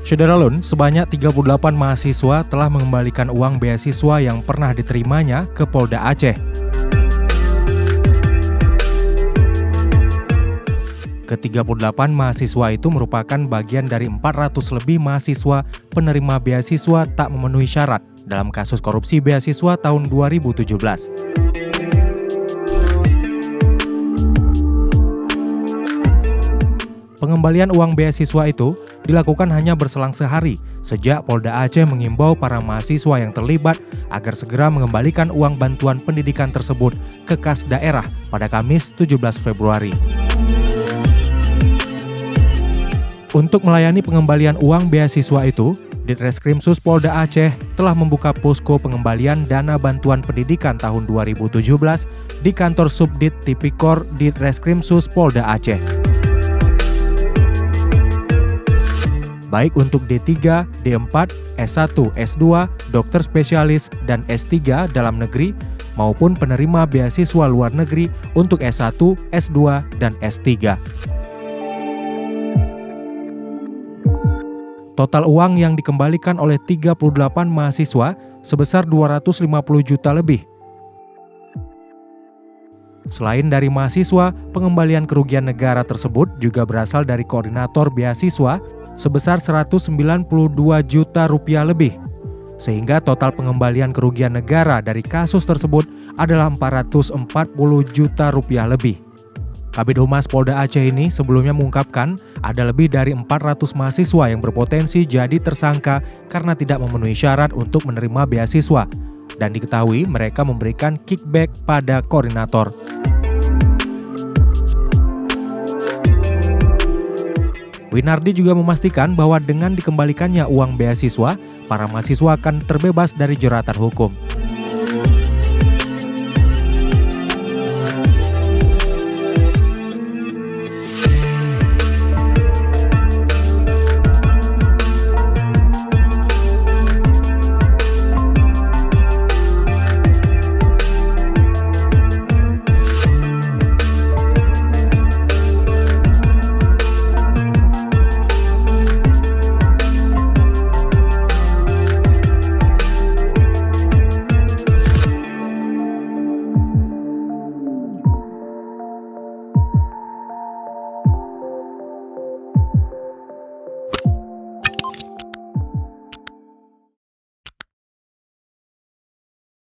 Syederalun, sebanyak 38 mahasiswa telah mengembalikan uang beasiswa yang pernah diterimanya ke Polda Aceh. Ke-38 mahasiswa itu merupakan bagian dari 400 lebih mahasiswa penerima beasiswa tak memenuhi syarat dalam kasus korupsi beasiswa tahun 2017. Pengembalian uang beasiswa itu dilakukan hanya berselang sehari sejak Polda Aceh mengimbau para mahasiswa yang terlibat agar segera mengembalikan uang bantuan pendidikan tersebut ke kas daerah pada Kamis 17 Februari. Untuk melayani pengembalian uang beasiswa itu, Ditreskrimsus Polda Aceh telah membuka posko pengembalian dana bantuan pendidikan tahun 2017 di kantor Subdit Tipikor Ditreskrimsus Polda Aceh. Baik untuk D3, D4, S1, S2, dokter spesialis, dan S3 dalam negeri maupun penerima beasiswa luar negeri untuk S1, S2, dan S3. Total uang yang dikembalikan oleh 38 mahasiswa sebesar 250 juta lebih. Selain dari mahasiswa, pengembalian kerugian negara tersebut juga berasal dari koordinator beasiswa sebesar 192 juta rupiah lebih. Sehingga total pengembalian kerugian negara dari kasus tersebut adalah 440 juta rupiah lebih. Kabid Humas Polda Aceh ini sebelumnya mengungkapkan ada lebih dari 400 mahasiswa yang berpotensi jadi tersangka karena tidak memenuhi syarat untuk menerima beasiswa, dan diketahui mereka memberikan kickback pada koordinator. Winardi juga memastikan bahwa dengan dikembalikannya uang beasiswa, para mahasiswa akan terbebas dari jeratan hukum.